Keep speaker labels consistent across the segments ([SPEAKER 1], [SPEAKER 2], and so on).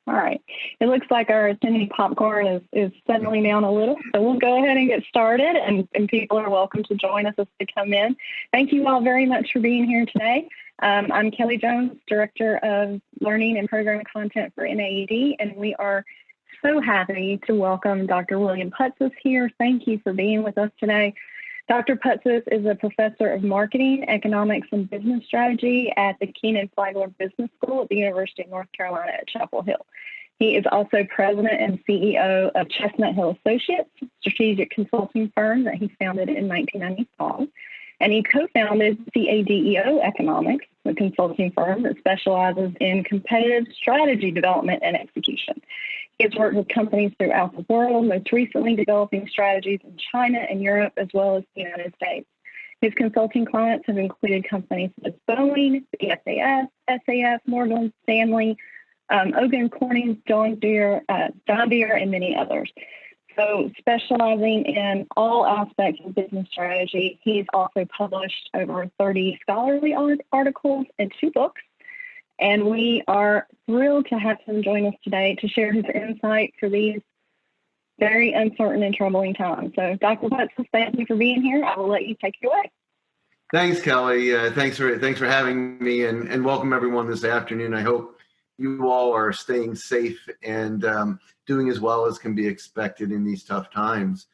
[SPEAKER 1] All right. It looks like our attending popcorn is settling down a little, so we'll go ahead and get started, and people are welcome to join us as they come in. Thank you all very much for being here today. I'm Kelly Jones, Director of Learning and Program Content for NAED, and we are so happy to welcome Dr. William Putsis here. Thank you for being with us today. Dr. Putsis is a professor of marketing, economics, and business strategy at the Kenan-Flagler Business School at the University of North Carolina at Chapel Hill. He is also president and CEO of Chestnut Hill Associates, a strategic consulting firm that he founded in 1995. And he co-founded CADEO Economics, a consulting firm that specializes in competitive strategy development and execution. He has worked with companies throughout the world, most recently developing strategies in China and Europe, as well as the United States. His consulting clients have included companies such as Boeing, BASF, SAF, Morgan Stanley, Owens Corning, John Deere, and many others. So specializing in all aspects of business strategy, he's also published over 30 scholarly articles and 2 books. And we are thrilled to have him join us today to share his insight for these very uncertain and troubling times. So, Dr. Putsis, thank you for being here. I will let you take it away.
[SPEAKER 2] Thanks, Kelly. Thanks for having me, and welcome everyone this afternoon. I hope you all are staying safe and doing as well as can be expected in these tough times.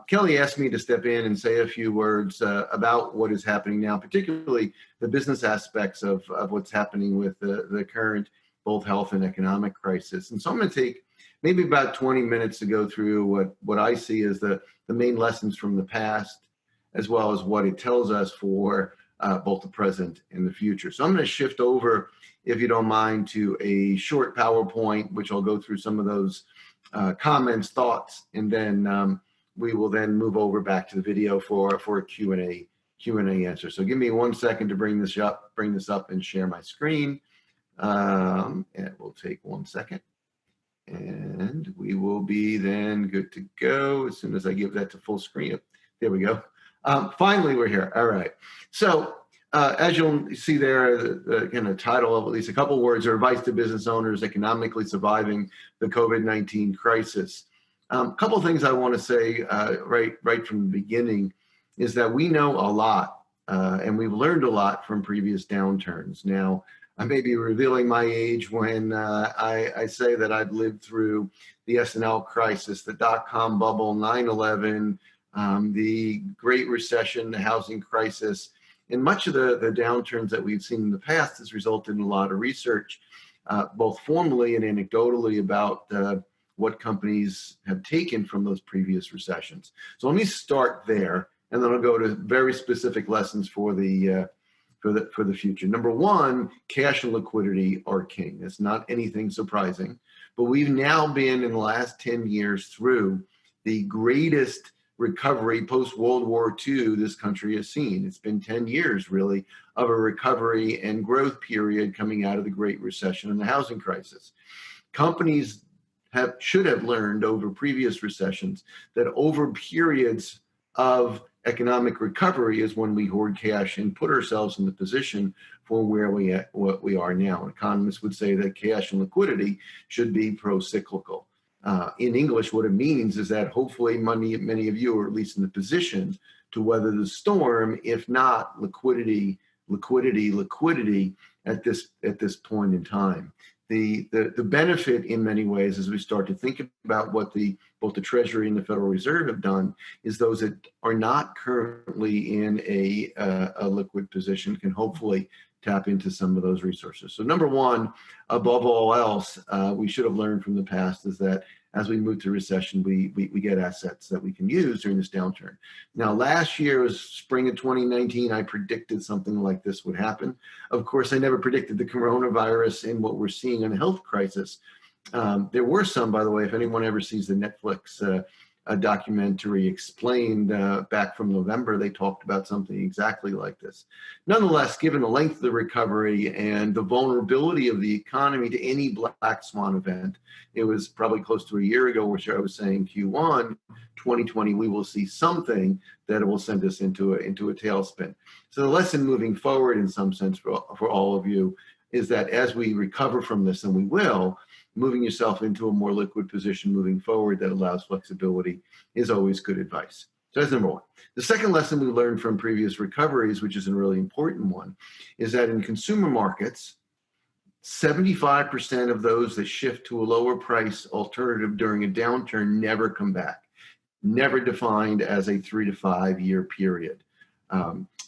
[SPEAKER 2] Kelly asked me to step in and say a few words about what is happening now, particularly the business aspects of what's happening with the current both health and economic crisis. And so I'm going to take maybe about 20 minutes to go through what I see as the main lessons from the past, as well as what it tells us for both the present and the future. So I'm going to shift over, if you don't mind, to a short PowerPoint, which I'll go through some of those comments, thoughts, and then we will then move over back to the video for a Q&A answer. So give me 1 second to bring this up and share my screen. And it will take 1 second. And we will be then good to go as soon as I give that to full screen. There we go. Finally, we're here. All right. So as you'll see there, the kind of title of at least a couple words are advice to business owners economically surviving the COVID-19 crisis. A couple of things I want to say right from the beginning is that we know a lot and we've learned a lot from previous downturns. Now, I may be revealing my age when I say that I've lived through the S&L crisis, the dot-com bubble, 9/11, the Great Recession, the housing crisis, and much of the downturns that we've seen in the past has resulted in a lot of research, both formally and anecdotally, about what companies have taken from those previous recessions. So let me start there, and then I'll go to very specific lessons for the future. Number one, cash and liquidity are king. It's not anything surprising, but we've now been in the last 10 years through the greatest recovery post-World War II this country has seen. It's been 10 years, really, of a recovery and growth period coming out of the Great Recession and the housing crisis. Companies should have learned over previous recessions that over periods of economic recovery is when we hoard cash and put ourselves in the position for what we are now. Economists would say that cash and liquidity should be pro-cyclical. In English, what it means is that hopefully many of you are at least in the position to weather the storm, if not liquidity at this point in time. The benefit in many ways, as we start to think about what both the Treasury and the Federal Reserve have done, is those that are not currently in a liquid position can hopefully tap into some of those resources. So number one, above all else, we should have learned from the past is that as we move to recession, we get assets that we can use during this downturn. Now, last year was spring of 2019. I predicted something like this would happen. Of course, I never predicted the coronavirus and what we're seeing in a health crisis. There were some, by the way, if anyone ever sees the Netflix documentary Explained back from November, they talked about something exactly like this. Nonetheless, given the length of the recovery and the vulnerability of the economy to any black swan event, it was probably close to a year ago, which I was saying Q1 2020, we will see something that will send us into a tailspin. So the lesson moving forward in some sense for all of you is that as we recover from this, and we will, moving yourself into a more liquid position moving forward that allows flexibility is always good advice. So that's number one. The second lesson we learned from previous recoveries, which is a really important one, is that in consumer markets, 75% of those that shift to a lower price alternative during a downturn never come back, never defined as a 3 to 5 year period.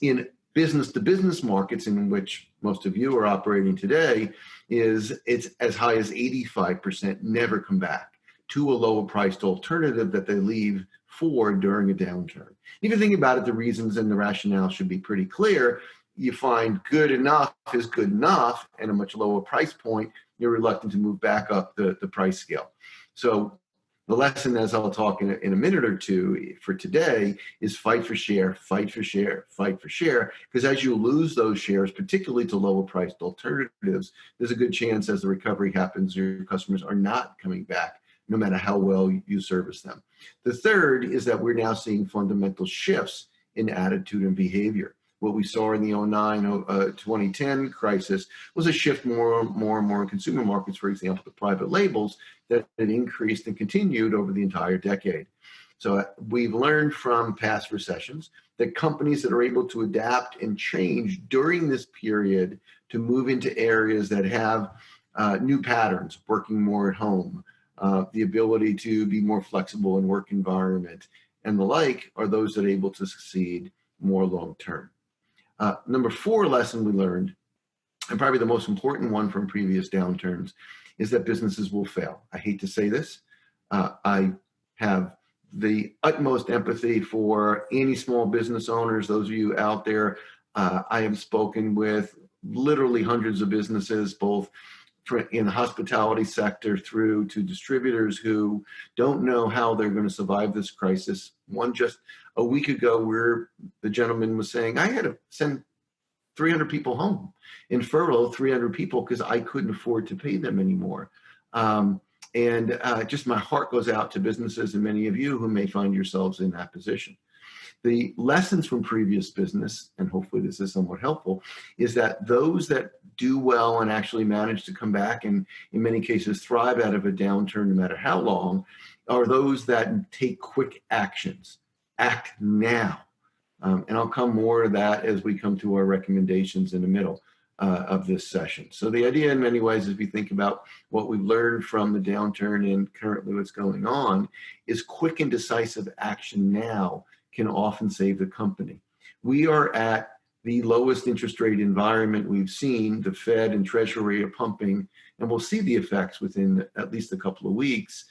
[SPEAKER 2] In business to business markets, in which most of you are operating today, it's as high as 85% never come back to a lower priced alternative that they leave for during a downturn. If you think about it, the reasons and the rationale should be pretty clear. You find good enough is good enough, and a much lower price point, you're reluctant to move back up the price scale. So the lesson, as I'll talk in a minute or two for today, is fight for share, fight for share, fight for share. Because as you lose those shares, particularly to lower priced alternatives, there's a good chance as the recovery happens, your customers are not coming back, no matter how well you service them. The third is that we're now seeing fundamental shifts in attitude and behavior. What we saw in the 2010 crisis was a shift more and more in consumer markets, for example, to private labels, that had increased and continued over the entire decade. So we've learned from past recessions that companies that are able to adapt and change during this period to move into areas that have new patterns, working more at home, the ability to be more flexible in work environment, and the like, are those that are able to succeed more long term. Number 4 lesson we learned, and probably the most important one from previous downturns, is that businesses will fail. I hate to say this. I have the utmost empathy for any small business owners, those of you out there. I have spoken with literally hundreds of businesses, both in the hospitality sector through to distributors who don't know how they're going to survive this crisis. One just a week ago, where the gentleman was saying, I had to send 300 people home and furlough 300 people because I couldn't afford to pay them anymore. Just my heart goes out to businesses and many of you who may find yourselves in that position. The lessons from previous business, and hopefully this is somewhat helpful, is that those that do well and actually manage to come back and in many cases thrive out of a downturn, no matter how long, are those that take quick actions, act now. And I'll come more to that as we come to our recommendations in the middle of this session. So the idea in many ways, as we think about what we've learned from the downturn and currently what's going on, is quick and decisive action now can often save the company. We are at the lowest interest rate environment we've seen. The Fed and Treasury are pumping, and we'll see the effects within at least a couple of weeks,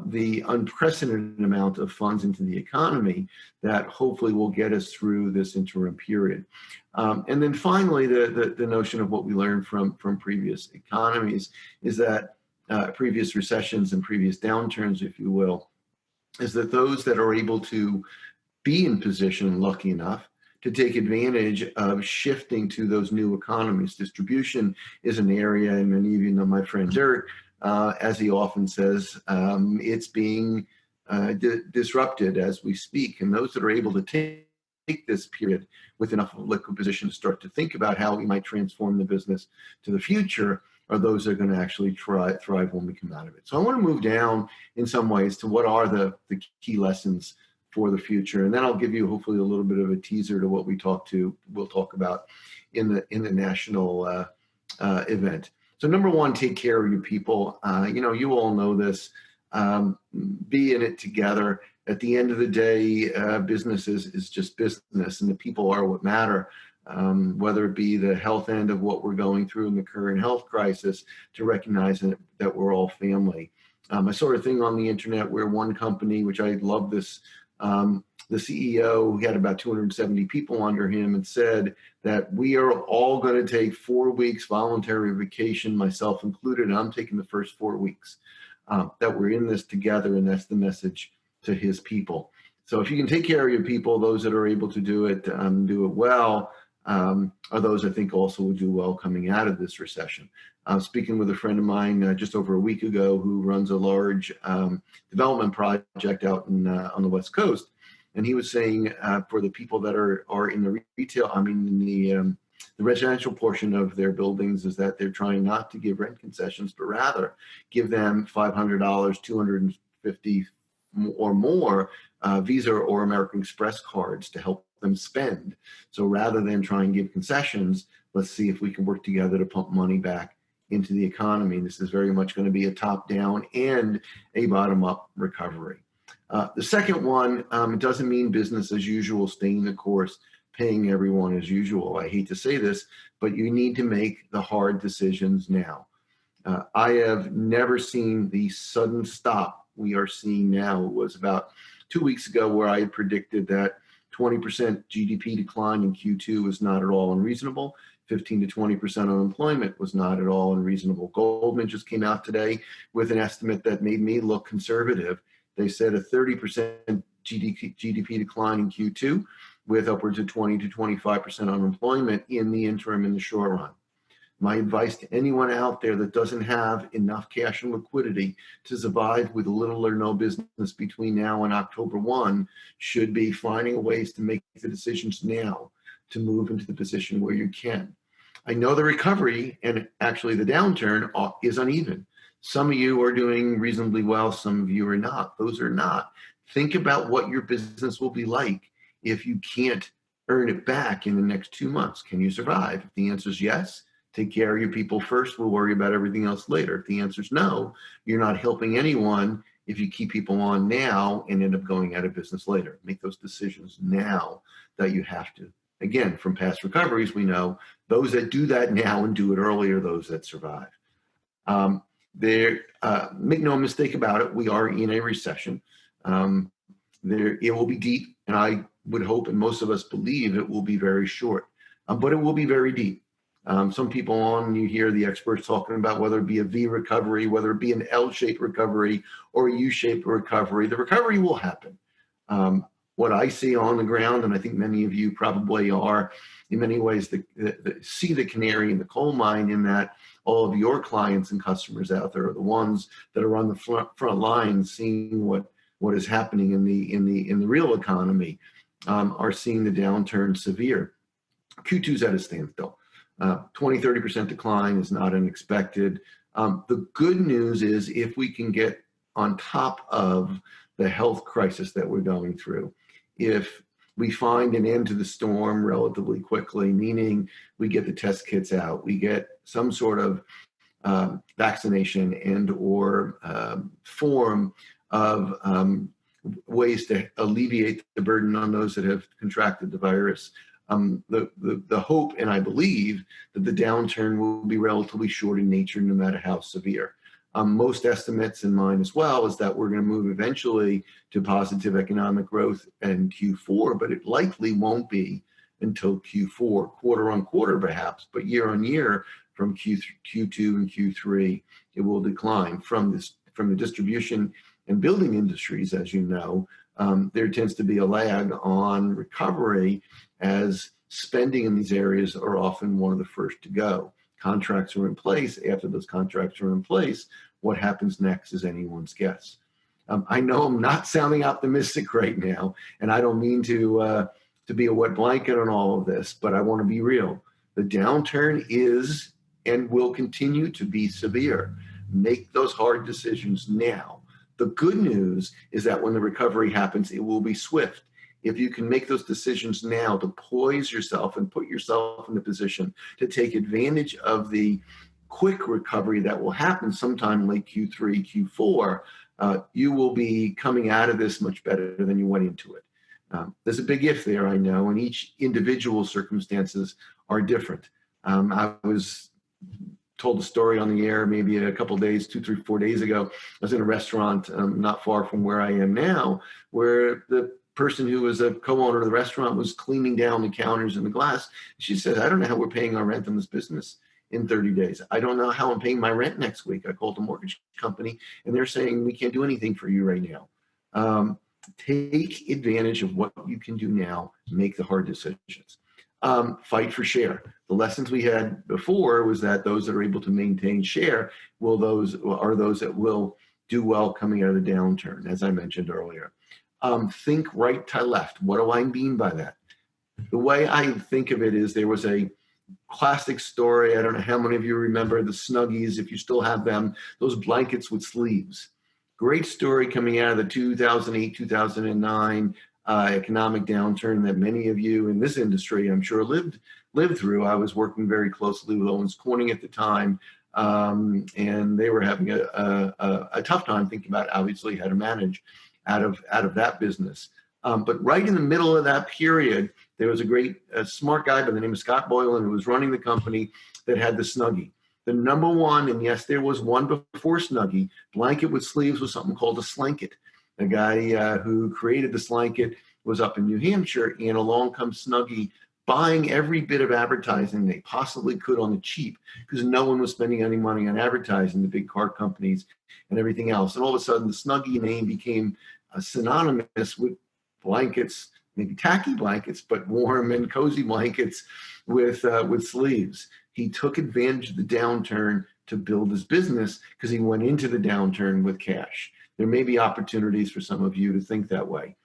[SPEAKER 2] the unprecedented amount of funds into the economy that hopefully will get us through this interim period. And then finally, the notion of what we learned from previous economies is that previous recessions and previous downturns, if you will, is that those that are able to be in position, lucky enough, to take advantage of shifting to those new economies. Distribution is an area, and many of you know my friend Dirk, as he often says, it's being disrupted as we speak. And those that are able to take this period with enough liquid position to start to think about how we might transform the business to the future are those that are going to actually thrive when we come out of it. So I want to move down in some ways to what are the key lessons for the future, and then I'll give you hopefully a little bit of a teaser to what we'll talk about in the national event. So number 1, take care of your people. You all know this. Be in it together. At the end of the day, business is just business, and the people are what matter. Whether it be the health end of what we're going through in the current health crisis, to recognize that we're all family. I saw a thing on the internet where one company, which I love this. The CEO, who had about 270 people under him, and said that we are all going to take 4 weeks voluntary vacation, myself included, and I'm taking the first 4 weeks, that we're in this together, and that's the message to his people. So if you can take care of your people, those that are able to do it well, are those I think also will do well coming out of this recession. Speaking with a friend of mine just over a week ago who runs a large development project out on the West Coast, and he was saying for the people that are in the retail, in the the residential portion of their buildings is that they're trying not to give rent concessions, but rather give them $500, $250 or more Visa or American Express cards to help them spend. So rather than try and give concessions, let's see if we can work together to pump money back into the economy. This is very much going to be a top-down and a bottom-up recovery. The second one, it doesn't mean business as usual, staying the course, paying everyone as usual. I hate to say this, but you need to make the hard decisions now. I have never seen the sudden stop we are seeing now. It was about 2 weeks ago where I had predicted that 20% GDP decline in Q2 was not at all unreasonable. 15 to 20% unemployment was not at all unreasonable. Goldman just came out today with an estimate that made me look conservative. They said a 30% GDP decline in Q2 with upwards of 20 to 25% unemployment in the interim in the short run. My advice to anyone out there that doesn't have enough cash and liquidity to survive with little or no business between now and October 1 should be finding ways to make the decisions now to move into the position where you can. I know the recovery and actually the downturn is uneven. Some of you are doing reasonably well, some of you are not. Those are not. Think about what your business will be like if you can't earn it back in the next 2 months. Can you survive? If the answer is yes, take care of your people first. We'll worry about everything else later. If the answer is no, you're not helping anyone if you keep people on now and end up going out of business later. Make those decisions now that you have to. Again, from past recoveries, we know those that do that now and do it earlier, those that survive. Make no mistake about it, we are in a recession. It will be deep, and I would hope, and most of us believe, it will be very short, but it will be very deep. Some people you hear the experts talking about whether it be a V recovery, whether it be an L-shaped recovery or a U-shaped recovery. The recovery will happen. What I see on the ground, and I think many of you probably are, in many ways, see the canary in the coal mine, in that all of your clients and customers out there are the ones that are on the front line, seeing what is happening in the real economy, are seeing the downturn severe. Q2's at a standstill. 20-30% decline is not unexpected. The good news is if we can get on top of the health crisis that we're going through, if we find an end to the storm relatively quickly, meaning we get the test kits out, we get some sort of vaccination and or form of ways to alleviate the burden on those that have contracted the virus, the hope, and I believe, that the downturn will be relatively short in nature, no matter how severe. Most estimates, in mine as well, is that we're going to move eventually to positive economic growth in Q4, but it likely won't be until Q4, quarter on quarter perhaps, but year on year from Q2 and Q3, it will decline. From the distribution and building industries, as you know, there tends to be a lag on recovery, as spending in these areas are often one of the first to go. Contracts are in place. After those contracts are in place, what happens next is anyone's guess. I know I'm not sounding optimistic right now, and I don't mean to be a wet blanket on all of this, but I want to be real. The downturn is and will continue to be severe. Make those hard decisions now. The good news is that when the recovery happens, it will be swift. If you can make those decisions now to poise yourself and put yourself in the position to take advantage of the quick recovery that will happen sometime late Q3, Q4, you will be coming out of this much better than you went into it. There's a big if there, I know, and each individual circumstances are different. I was told a story on the air maybe a couple of days, 2, 3, 4 days ago. I was in a restaurant not far from where I am now, where the person who was a co-owner of the restaurant was cleaning down the counters and the glass. She said, I don't know how we're paying our rent in this business in 30 days. I don't know how I'm paying my rent next week. I called the mortgage company and they're saying, we can't do anything for you right now. Take advantage of what you can do now, make the hard decisions. Fight for share. The lessons we had before was that those that are able to maintain share are those that will do well coming out of the downturn, as I mentioned earlier. Think right to left. What do I mean by that? The way I think of it is there was a classic story. I don't know how many of you remember the Snuggies, if you still have them, those blankets with sleeves. Great story coming out of the 2008, 2009 economic downturn that many of you in this industry, I'm sure, lived through. I was working very closely with Owens Corning at the time, and they were having a tough time thinking about, obviously, how to manage out of that business. But right in the middle of that period, there was a smart guy by the name of Scott Boylan who was running the company that had the Snuggie. The number one, and yes, there was one before Snuggie, blanket with sleeves, was something called a slanket. The guy who created the slanket was up in New Hampshire, and along comes Snuggie, buying every bit of advertising they possibly could on the cheap, because no one was spending any money on advertising, the big car companies and everything else. And all of a sudden, the Snuggie name became synonymous with blankets, maybe tacky blankets, but warm and cozy blankets with sleeves. He took advantage of the downturn to build his business because he went into the downturn with cash. There may be opportunities for some of you to think that way.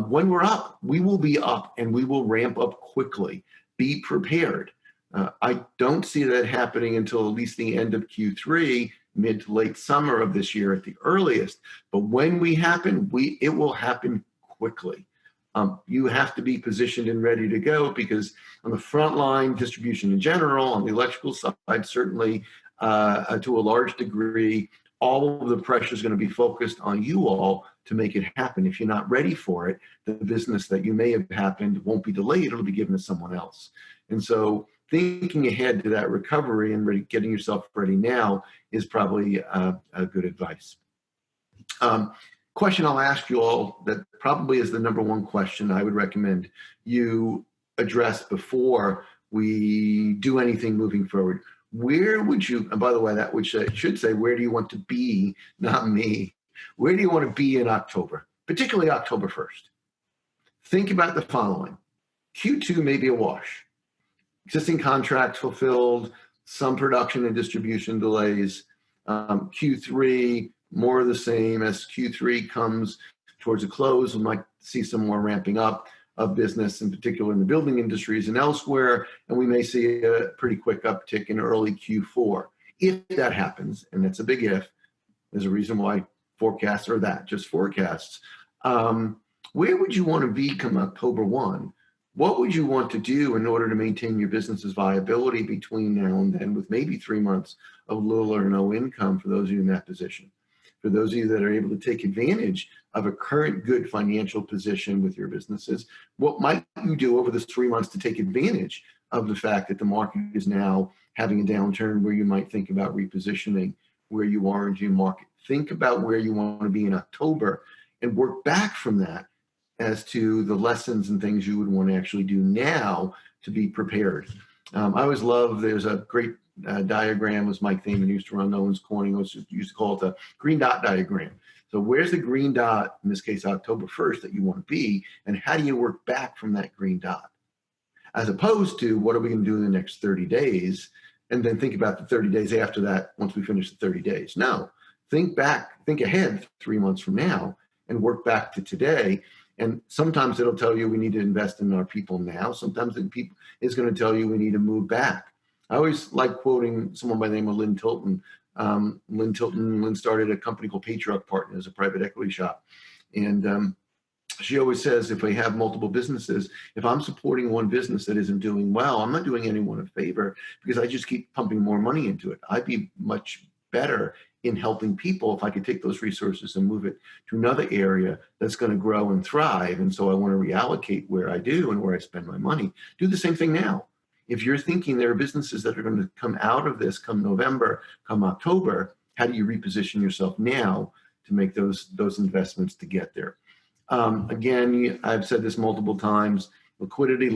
[SPEAKER 2] When we're up, we will be up and we will ramp up quickly. Be prepared. I don't see that happening until at least the end of Q3, mid to late summer of this year at the earliest. But when we happen, it will happen quickly. You have to be positioned and ready to go, because on the front line, distribution in general, on the electrical side, certainly to a large degree, all of the pressure is going to be focused on you all to make it happen. If you're not ready for it, the business that you may have happened won't be delayed, it'll be given to someone else. And so thinking ahead to that recovery and getting yourself ready now is probably a good advice. Question I'll ask you all that probably is the number one question I would recommend you address before we do anything moving forward. Where would you, and by the way, that should say, where do you want to be, not me. Where do you want to be in October, particularly October 1st? Think about the following. Q2 may be a wash. Existing contracts fulfilled, some production and distribution delays. Q3, more of the same. As Q3 comes towards a close, we might see some more ramping up of business, in particular in the building industries and elsewhere, and we may see a pretty quick uptick in early Q4. If that happens, and that's a big if, there's a reason why forecasts are that, just forecasts. Where would you want to be come October 1? What would you want to do in order to maintain your business's viability between now and then, with maybe 3 months of little or no income for those of you in that position? For those of you that are able to take advantage of a current good financial position with your businesses, what might you do over this 3 months to take advantage of the fact that the market is now having a downturn, where you might think about repositioning where you are in your market? Think about where you want to be in October and work back from that as to the lessons and things you would want to actually do now to be prepared. I always love, there's a great diagram, was Mike Thaman used to run Owens Corning, used to call it the green dot diagram. So where's the green dot, in this case October 1st, that you want to be, and how do you work back from that green dot? As opposed to, what are we going to do in the next 30 days, and then think about the 30 days after that once we finish the 30 days. No, think back, think ahead 3 months from now, and work back to today. And sometimes it'll tell you we need to invest in our people now. Sometimes it's going to tell you we need to move back. I always like quoting someone by the name of Lynn Tilton. Lynn started a company called Patriarch Partners, a private equity shop. And she always says, if we have multiple businesses, if I'm supporting one business that isn't doing well, I'm not doing anyone a favor, because I just keep pumping more money into it. I'd be much better in helping people if I could take those resources and move it to another area that's going to grow and thrive. And so I want to reallocate where I do and where I spend my money. Do the same thing now. If you're thinking there are businesses that are going to come out of this come November, come October, how do you reposition yourself now to make those investments to get there? Again, I've said this multiple times, liquidity.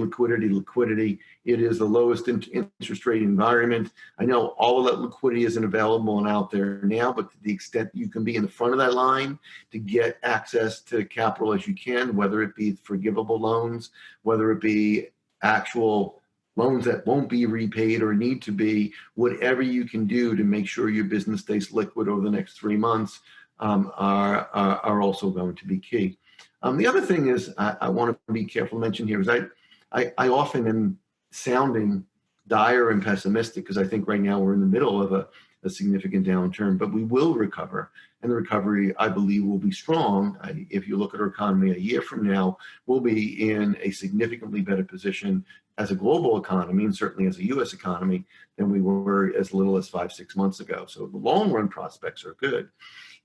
[SPEAKER 2] It is the lowest interest rate environment. I know all of that liquidity isn't available and out there now, but to the extent you can be in the front of that line to get access to capital as you can, whether it be forgivable loans, whether it be actual loans that won't be repaid or need to be, whatever you can do to make sure your business stays liquid over the next 3 months are also going to be key. The other thing is I want to be careful to mention here is I often am sounding dire and pessimistic, because I think right now we're in the middle of a significant downturn, but we will recover. And the recovery, I believe, will be strong. If you look at our economy a year from now, we'll be in a significantly better position as a global economy, and certainly as a U.S. economy, than we were as little as 5-6 months ago. So the long run prospects are good.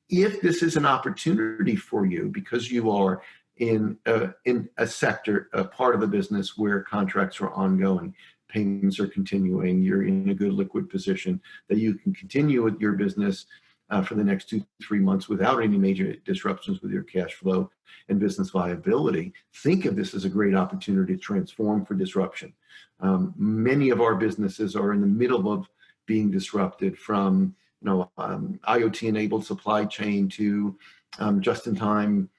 [SPEAKER 2] If this is an opportunity for you because you are in a sector, a part of the business where contracts are ongoing, payments are continuing, you're in a good liquid position that you can continue with your business for the next 2-3 months without any major disruptions with your cash flow and business viability, think of this as a great opportunity to transform for disruption. Many of our businesses are in the middle of being disrupted, from IoT-enabled supply chain to just-in-time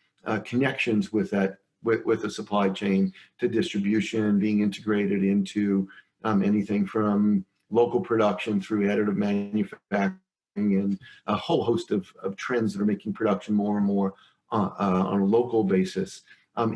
[SPEAKER 2] connections with the supply chain, to distribution, being integrated into anything from local production through additive manufacturing, and a whole host of trends that are making production more and more on a local basis.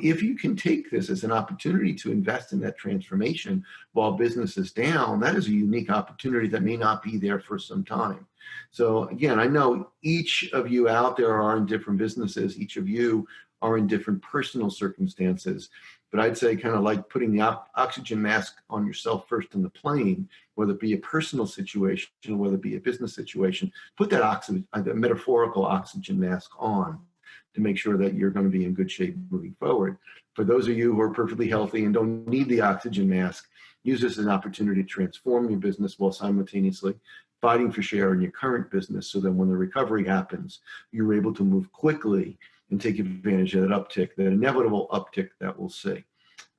[SPEAKER 2] If you can take this as an opportunity to invest in that transformation while business is down, that is a unique opportunity that may not be there for some time. So again, I know each of you out there are in different businesses, each of you are in different personal circumstances, but I'd say kind of like putting the oxygen mask on yourself first in the plane, whether it be a personal situation, whether it be a business situation, put that metaphorical oxygen mask on to make sure that you're going to be in good shape moving forward. For those of you who are perfectly healthy and don't need the oxygen mask, use this as an opportunity to transform your business while simultaneously fighting for share in your current business, so that when the recovery happens, you're able to move quickly and take advantage of that uptick, that inevitable uptick that we'll see.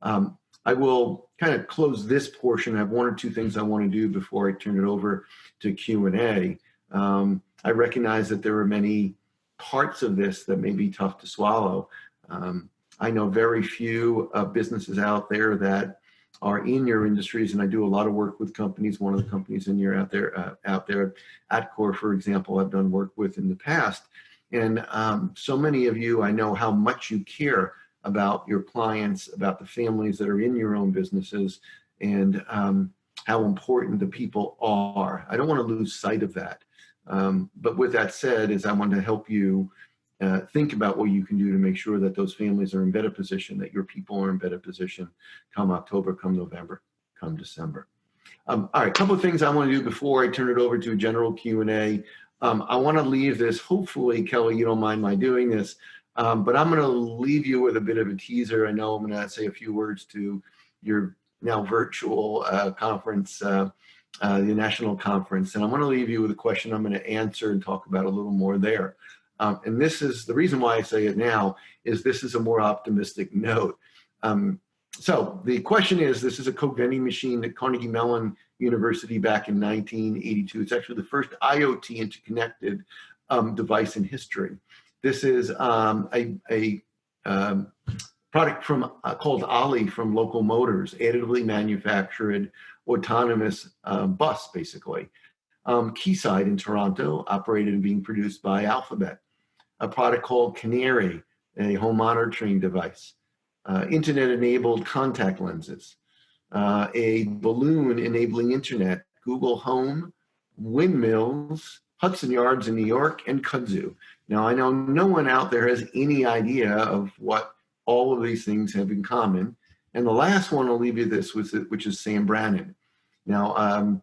[SPEAKER 2] I will kind of close this portion. I have one or two things I want to do before I turn it over to Q&A. I recognize that there are many parts of this that may be tough to swallow. I know very few businesses out there that are in your industries, and I do a lot of work with companies. One of the companies out there, Atcor, for example, I've done work with in the past. And so many of you, I know how much you care about your clients, about the families that are in your own businesses, and how important the people are. I don't want to lose sight of that. But with that said, I want to help you think about what you can do to make sure that those families are in better position, that your people are in better position come October, come November, come December. All right, a couple of things I want to do before I turn it over to a general Q&A. I want to leave this, hopefully, Kelly, you don't mind my doing this, but I'm going to leave you with a bit of a teaser. I know I'm going to say a few words to your now virtual conference, the national conference, and I'm going to leave you with a question I'm going to answer and talk about a little more there. And this is the reason why I say it now, is this is a more optimistic note. So the question is, this is a Coke vending machine at Carnegie Mellon University back in 1982. It's actually the first IoT interconnected device in history. This is a product from called Ollie from Local Motors, additively manufactured autonomous bus, basically. Quayside in Toronto, operated and being produced by Alphabet. A product called Canary, a home monitoring device. Internet-enabled contact lenses. A balloon enabling internet, Google Home, windmills, Hudson Yards in New York, and kudzu. Now, I know no one out there has any idea of what all of these things have in common. And the last one I'll leave you this with, which is Sam Brannan. Now,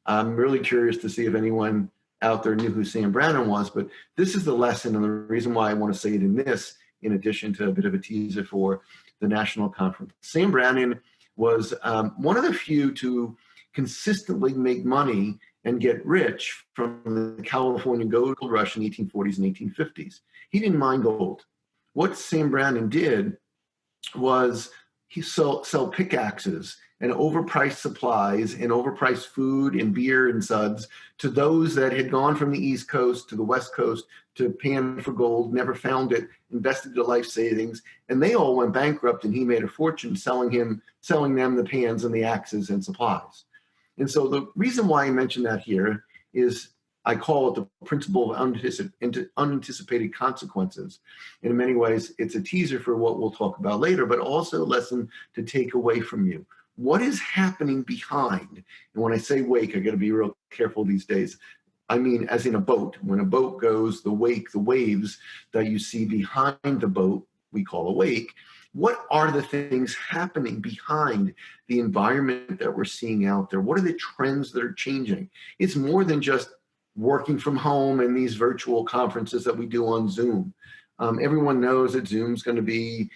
[SPEAKER 2] I'm really curious to see if anyone out there knew who Sam Brannan was, but this is the lesson, and the reason why I want to say it in this, in addition to a bit of a teaser for the national conference. Sam Brannan was one of the few to consistently make money and get rich from the California gold rush in the 1840s and 1850s. He didn't mine gold. What Sam Brannan did was he sell pickaxes and overpriced supplies and overpriced food and beer and suds to those that had gone from the East Coast to the West Coast to pan for gold, never found it, invested their life savings, and they all went bankrupt, and he made a fortune selling them the pans and the axes and supplies. And so the reason why I mention that here is I call it the principle of unanticipated consequences. And in many ways, it's a teaser for what we'll talk about later, but also a lesson to take away from you. what is happening behind? And when I say wake, I got to be real careful these days. I mean, as in a boat. When a boat goes, the wake, the waves that you see behind the boat, we call a wake. What are the things happening behind the environment that we're seeing out there? What are the trends that are changing? It's more than just working from home and these virtual conferences that we do on Zoom. Everyone knows that Zoom's going to be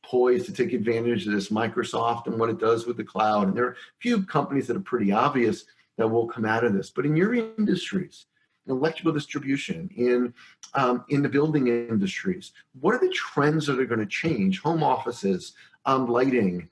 [SPEAKER 2] poised to take advantage of this Microsoft and what it does with the cloud. And there are a few companies that are pretty obvious that will come out of this. But in your industries, electrical distribution, in the building industries, what are the trends that are going to change? Home offices, lighting,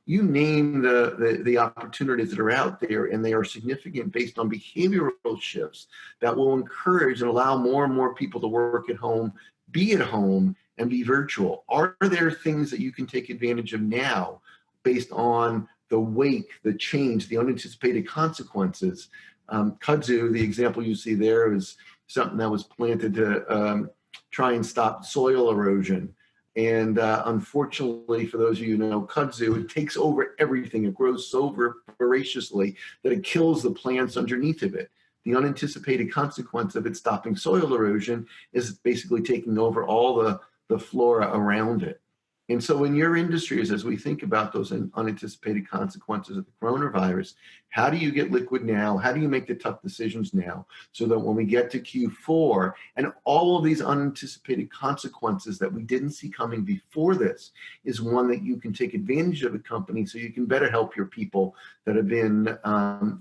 [SPEAKER 2] you name the opportunities that are out there, and they are significant based on behavioral shifts that will encourage and allow more and more people to work at home, be at home, and be virtual. Are there things that you can take advantage of now based on the wake, the change, the unanticipated consequences? Kudzu, the example you see there, is something that was planted to try and stop soil erosion. And unfortunately, for those of you who know kudzu, it takes over everything. It grows so voraciously that it kills the plants underneath of it. The unanticipated consequence of it stopping soil erosion is basically taking over all the flora around it. And so in your industries, as we think about those unanticipated consequences of the coronavirus, how do you get liquid now? How do you make the tough decisions now so that when we get to Q4 and all of these unanticipated consequences that we didn't see coming before this is one that you can take advantage of a company so you can better help your people that have been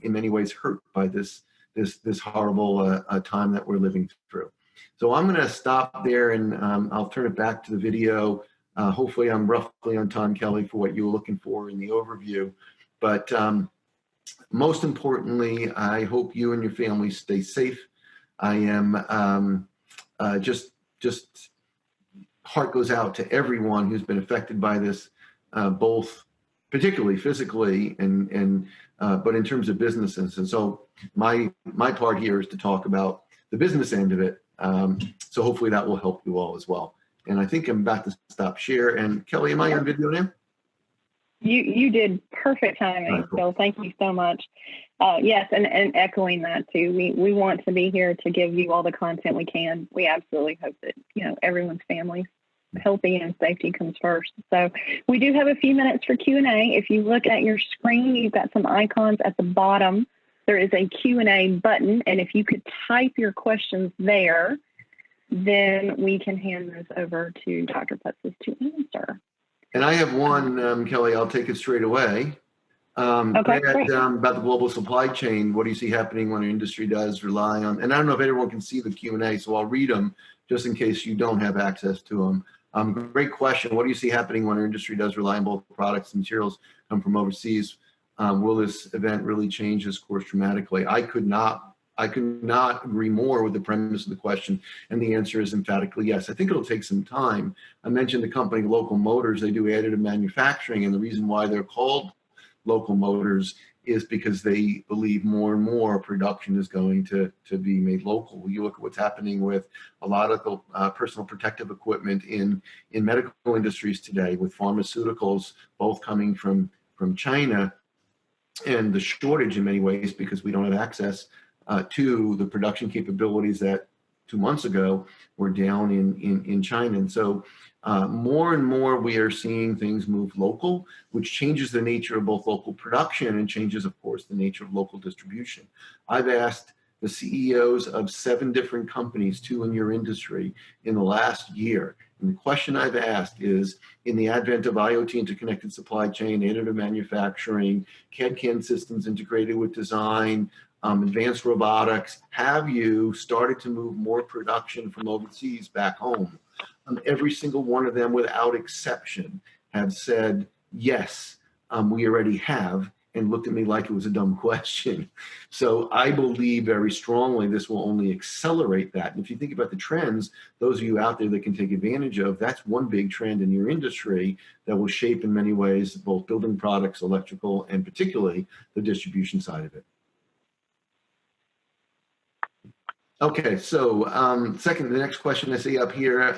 [SPEAKER 2] in many ways hurt by this horrible time that we're living through. So I'm going to stop there and I'll turn it back to the video. Hopefully I'm roughly on time, Kelly, for what you were looking for in the overview. But most importantly, I hope you and your family stay safe. I am just heart goes out to everyone who's been affected by this, both particularly physically and but in terms of businesses. And so my part here is to talk about the business end of it. So hopefully that will help you all as well. And I think I'm about to stop share. And Kelly, am I on video now?
[SPEAKER 1] You did perfect timing,
[SPEAKER 2] right, cool.
[SPEAKER 1] Phil. Thank you so much. Yes, and echoing that too. We want to be here to give you all the content we can. We absolutely hope that everyone's family's healthy and safety comes first. So we do have a few minutes for Q&A. If you look at your screen, you've got some icons at the bottom. There is a Q&A button, and if you could type your questions there, then we can hand those over to Dr. Putsis to answer.
[SPEAKER 2] And I have one, Kelly, I'll take it straight away.
[SPEAKER 1] Okay, great.
[SPEAKER 2] About the global supply chain, what do you see happening when an industry does rely on, and I don't know if everyone can see the Q&A, so I'll read them just in case you don't have access to them. Great question. What do you see happening when our industry does rely on both products and materials come from overseas? Will this event really change this course dramatically? I could not agree more with the premise of the question, and the answer is emphatically yes. I think it'll take some time. I mentioned the company Local Motors. They do additive manufacturing, and the reason why they're called Local Motors is because they believe more and more production is going to be made local. You look at what's happening with a lot of the personal protective equipment in medical industries today, with pharmaceuticals both coming from China, and the shortage in many ways because we don't have access to the production capabilities that 2 months ago were down in China. And so more and more we are seeing things move local, which changes the nature of both local production and changes, of course, the nature of local distribution. I've asked the CEOs of 7 different companies, 2 in your industry, in the last year. And the question I've asked is, in the advent of IoT interconnected supply chain, additive manufacturing, CAD/CAM systems integrated with design, advanced robotics, have you started to move more production from overseas back home? Every single one of them, without exception, have said, yes, we already have, and looked at me like it was a dumb question. So I believe very strongly this will only accelerate that. And if you think about the trends, those of you out there that can take advantage of, that's one big trend in your industry that will shape in many ways both building products, electrical, and particularly the distribution side of it. Okay, so second, the next question I see up here,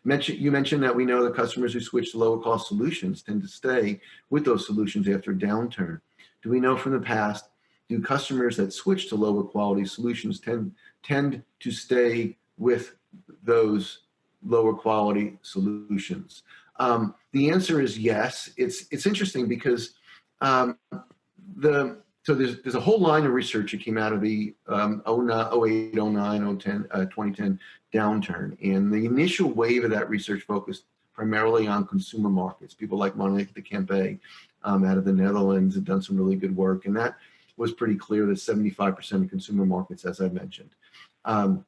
[SPEAKER 2] you mentioned that we know that customers who switch to lower cost solutions tend to stay with those solutions after a downturn. Do we know from the past, do customers that switch to lower quality solutions tend to stay with those lower quality solutions? The answer is yes. It's interesting because so there's a whole line of research that came out of the 08, 09, 010, 2010 downturn. And the initial wave of that research focused primarily on consumer markets. People like Monique de Kempe out of the Netherlands had done some really good work. And that was pretty clear that 75% of consumer markets, as I mentioned. On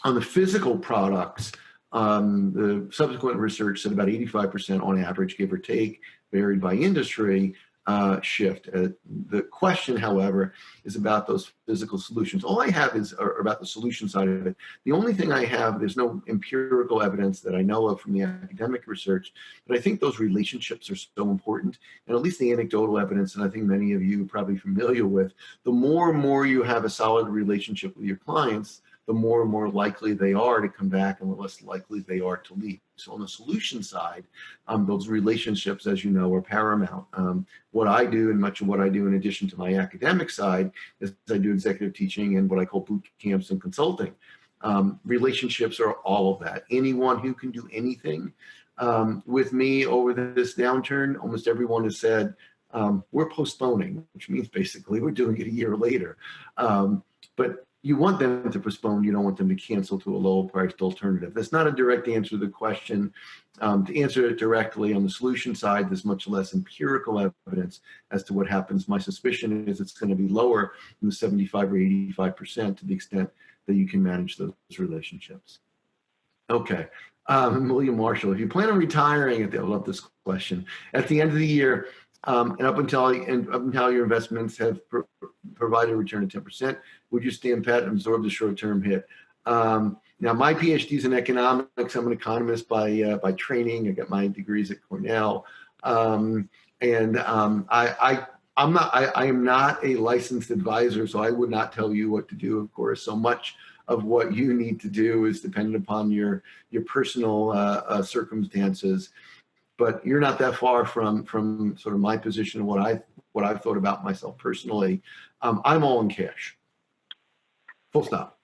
[SPEAKER 2] the physical products, the subsequent research said about 85% on average, give or take, varied by industry, shift. The question, however, is about those physical solutions. All I have is about the solution side of it. The only thing I have, there's no empirical evidence that I know of from the academic research, but I think those relationships are so important, and at least the anecdotal evidence, and I think many of you are probably familiar with, the more and more you have a solid relationship with your clients, the more and more likely they are to come back and the less likely they are to leave. So on the solution side, those relationships, as you know, are paramount. What I do, and much of what I do in addition to my academic side, is I do executive teaching and what I call boot camps and consulting. Relationships are all of that. Anyone who can do anything with me over this downturn, almost everyone has said, we're postponing, which means basically we're doing it a year later. But you want them to postpone, you don't want them to cancel to a lower priced alternative. That's not a direct answer to the question. To answer it directly, on the solution side, there's much less empirical evidence as to what happens. My suspicion is it's going to be lower than the 75 or 85% to the extent that you can manage those relationships. Okay, William Marshall, if you plan on retiring, I love this question, at the end of the year, and up until your investments have provided a return of 10%, would you stand pat and absorb the short-term hit? Now, my PhD is in economics. I'm an economist by training. I got my degrees at Cornell, I am not a licensed advisor, so I would not tell you what to do. Of course, so much of what you need to do is dependent upon your personal circumstances. But you're not that far from sort of my position and what I've thought about myself personally. I'm all in cash. Full stop.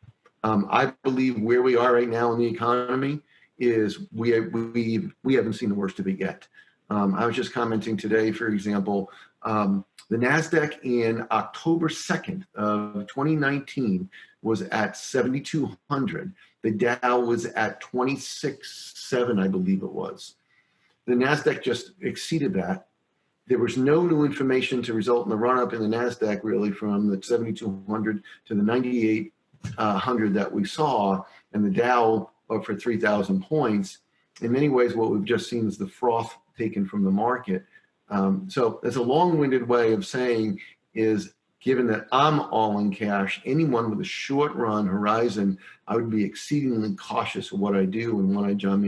[SPEAKER 2] I believe where we are right now in the economy is we haven't seen the worst of it yet. I was just commenting today, for example, the NASDAQ in October 2nd of 2019 was at 7,200. The Dow was at 26,700, I believe it was. The NASDAQ just exceeded that. There was no new information to result in the run-up in the NASDAQ, really, from the 7,200 to the 9,800 that we saw, and the Dow up for 3,000 points. In many ways, what we've just seen is the froth taken from the market. So that's a long-winded way of saying is, given that I'm all in cash, anyone with a short-run horizon, I would be exceedingly cautious of what I do and when I jump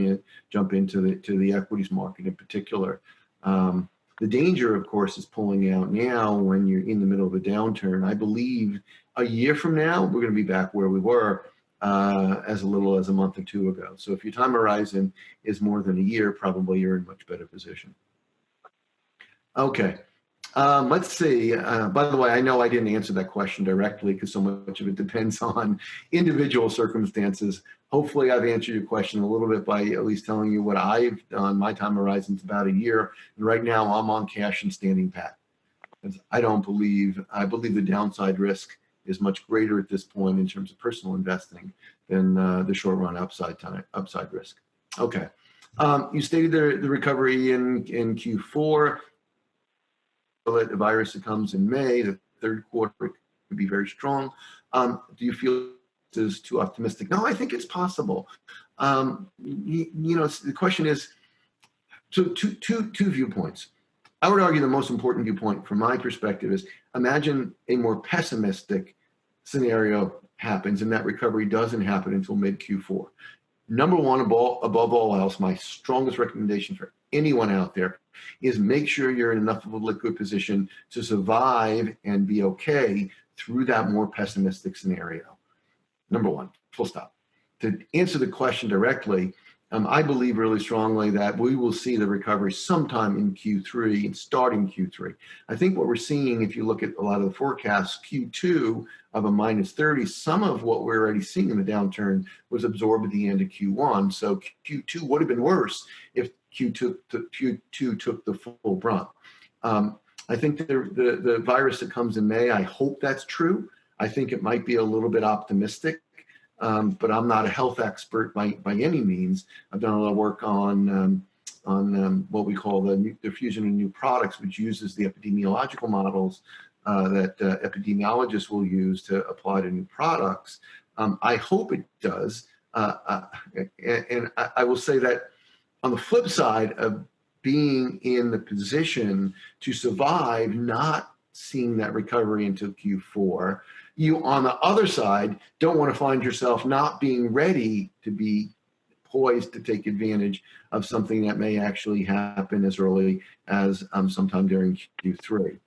[SPEAKER 2] into the equities market in particular. The danger, of course, is pulling out now when you're in the middle of a downturn. I believe a year from now, we're going to be back where we were as little as a month or two ago. So if your time horizon is more than a year, probably you're in a much better position. Okay. Let's see. By the way, I know I didn't answer that question directly because so much of it depends on individual circumstances. Hopefully, I've answered your question a little bit by at least telling you what I've done. My time horizon's about a year, and right now I'm on cash and standing pat. I believe the downside risk is much greater at this point in terms of personal investing than the short run upside risk. Okay. You stated the recovery in Q4. That the virus that comes in May, the third quarter could be very strong. Do you feel this is too optimistic? No, I think it's possible. The question is, two viewpoints. I would argue the most important viewpoint from my perspective is, imagine a more pessimistic scenario happens and that recovery doesn't happen until mid Q4. Number one, above all else, my strongest recommendation for anyone out there is make sure you're in enough of a liquid position to survive and be okay through that more pessimistic scenario. number one, full stop. To answer the question directly, I believe really strongly that we will see the recovery sometime in Q3 and starting Q3. I think what we're seeing, if you look at a lot of the forecasts, Q2 of a -30, some of what we're already seeing in the downturn was absorbed at the end of Q1. So Q2 would have been worse if Q2 took the full brunt. I think the virus that comes in May, I hope that's true. I think it might be a little bit optimistic. But I'm not a health expert by any means. I've done a lot of work on what we call the diffusion of new products, which uses the epidemiological models that epidemiologists will use to apply to new products. I hope it does. And I will say that on the flip side of being in the position to survive, not seeing that recovery until Q4, you, on the other side, don't want to find yourself not being ready to be poised to take advantage of something that may actually happen as early as sometime during Q3.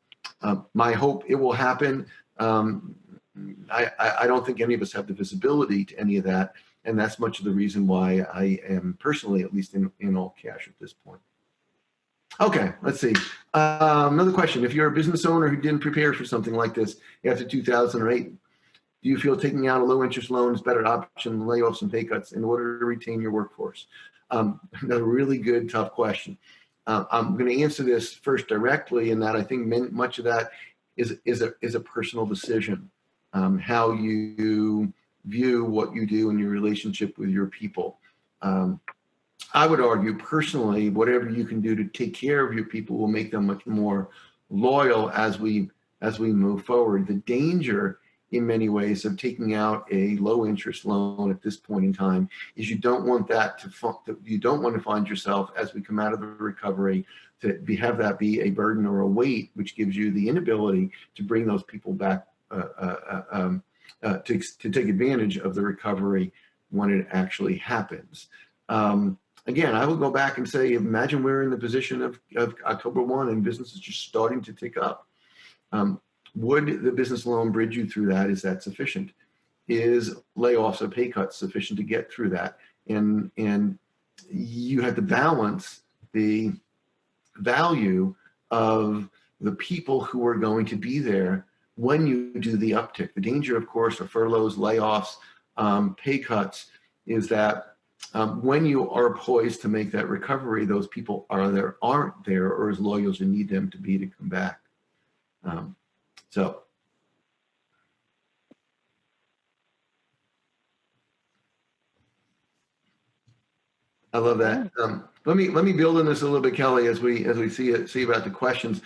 [SPEAKER 2] My hope it will happen. I don't think any of us have the visibility to any of that, and that's much of the reason why I am personally, at least in all cash at this point. Okay, let's see. Another question. If you're a business owner who didn't prepare for something like this after 2008, do you feel taking out a low interest loan is a better option than layoffs and pay cuts in order to retain your workforce? Another really good, tough question. I'm going to answer this first directly in that I think much of that is a personal decision, how you view what you do in your relationship with your people. I would argue personally, whatever you can do to take care of your people will make them much more loyal as we move forward. The danger in many ways of taking out a low interest loan at this point in time is you don't want to find yourself as we come out of the recovery to have that be a burden or a weight, which gives you the inability to bring those people back to take advantage of the recovery when it actually happens. Again, I would go back and say, imagine we're in the position of October 1 and business is just starting to tick up. Would the business loan bridge you through that? Is that sufficient? Is layoffs or pay cuts sufficient to get through that? And you have to balance the value of the people who are going to be there when you do the uptick. The danger, of course, of furloughs, layoffs, pay cuts is that when you are poised to make that recovery, those people aren't there, or as loyal as you need them to be to come back. So I love that. Let me build on this a little bit, Kelly, as we see about the questions.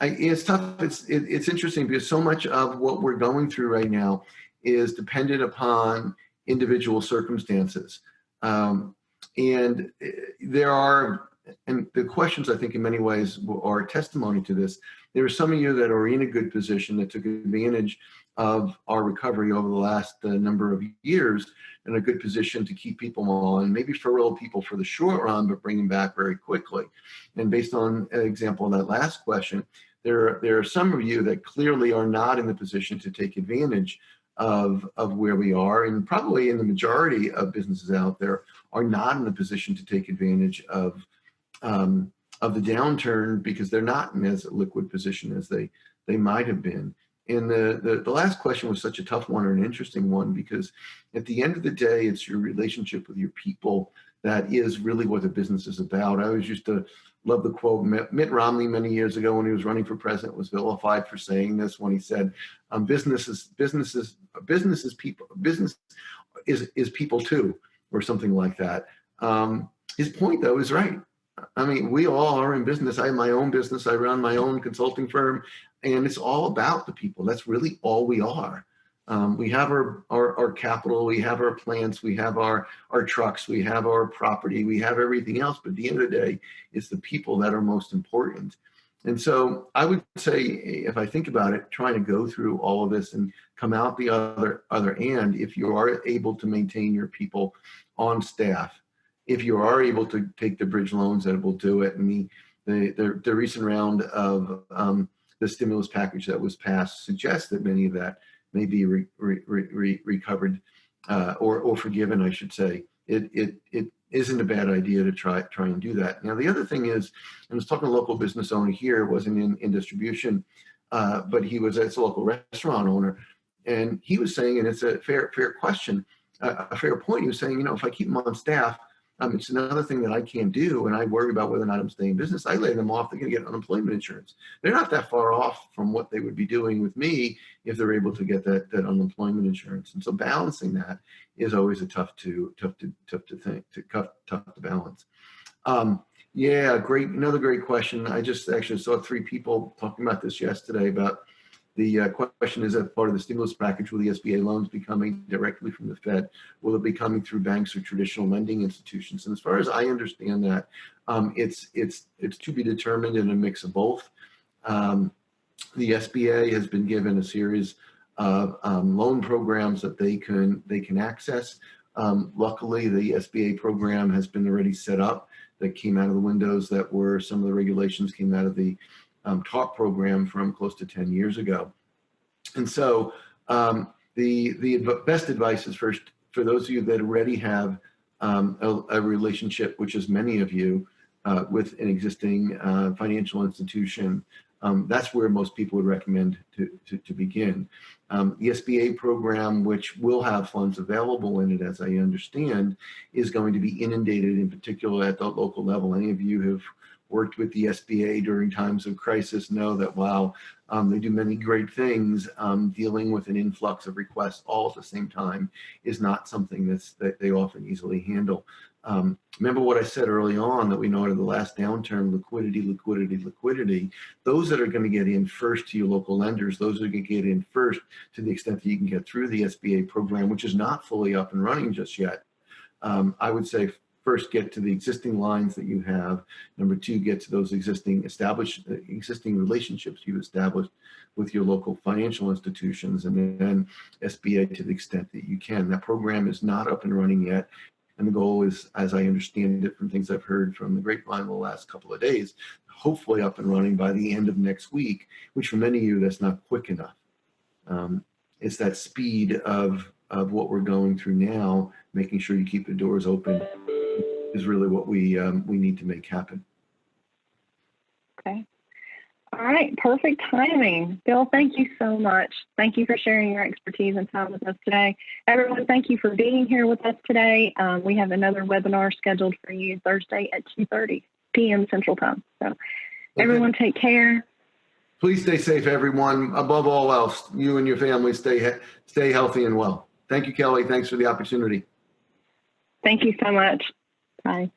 [SPEAKER 2] It's tough. It's interesting because so much of what we're going through right now is dependent upon individual circumstances. And the questions, I think, in many ways are a testimony to this. There are some of you that are in a good position that took advantage of our recovery over the last number of years, in a good position to keep people on, maybe furlough people for the short run, but bring them back very quickly. And based on an example of that last question, there are some of you that clearly are not in the position to take advantage of where we are, and probably in the majority of businesses out there are not in the position to take advantage of the downturn because they're not in as liquid position as they might have been. And the last question was such a tough one or an interesting one because at the end of the day, it's your relationship with your people that is really what the business is about. I always used to love the quote. Mitt Romney many years ago when he was running for president was vilified for saying this when he said, business is people, business is people too, or something like that. His point though is right. I mean, we all are in business. I have my own business. I run my own consulting firm, and it's all about the people. That's really all we are. We have our capital, we have our plants, we have our trucks, we have our property, we have everything else. But at the end of the day, it's the people that are most important. And so I would say, if I think about it, trying to go through all of this and come out the other end, if you are able to maintain your people on staff, if you are able to take the bridge loans that will do it, and the recent round of the stimulus package that was passed suggests that many of that may be recovered or forgiven, I should say. It isn't a bad idea to try and do that. Now, the other thing is, I was talking to a local business owner here, wasn't in distribution, but it's a local restaurant owner, and he was saying, and it's a fair question, a fair point. He was saying, if I keep them on staff, it's another thing that I can't do, and I worry about whether or not I'm staying in business. I lay them off; they're going to get unemployment insurance. They're not that far off from what they would be doing with me if they're able to get that unemployment insurance. And so balancing that is always tough to balance. Yeah, great. Another great question. I just actually saw 3 people talking about this yesterday about the question is that part of the stimulus package, will the SBA loans be coming directly from the Fed? Will it be coming through banks or traditional lending institutions? And as far as I understand that, it's to be determined in a mix of both. The SBA has been given a series of loan programs that they can access. Luckily, the SBA program has been already set up. That came out of the windows that were some of the regulations came out of the TALK program from close to 10 years ago. And so the best advice is, first, for those of you that already have a relationship, which is many of you, with an existing financial institution, that's where most people would recommend to begin. The SBA program, which will have funds available in it, as I understand, is going to be inundated, in particular at the local level. Any of you who've worked with the SBA during times of crisis know that while they do many great things, dealing with an influx of requests all at the same time is not something that they often easily handle. Remember what I said early on, that we know out of the last downturn, liquidity. Those that are going to get in first to your local lenders, those are going to get in first to the extent that you can get through the SBA program, which is not fully up and running just yet. I would say first, get to the existing lines that you have. Number 2, get to those existing relationships you've established with your local financial institutions, and then SBA to the extent that you can. That program is not up and running yet. And the goal is, as I understand it from things I've heard from the grapevine the last couple of days, hopefully up and running by the end of next week, which for many of you, that's not quick enough. It's that speed of what we're going through now, making sure you keep the doors open, is really what we need to make happen.
[SPEAKER 1] Okay. All right. Perfect timing. Bill, thank you so much. Thank you for sharing your expertise and time with us today. Everyone, thank you for being here with us today. We have another webinar scheduled for you Thursday at 2:30 p.m. Central Time. So everyone take care.
[SPEAKER 2] Please stay safe, everyone. Above all else, you and your family stay healthy and well. Thank you, Kelly. Thanks for the opportunity.
[SPEAKER 1] Thank you so much. Bye.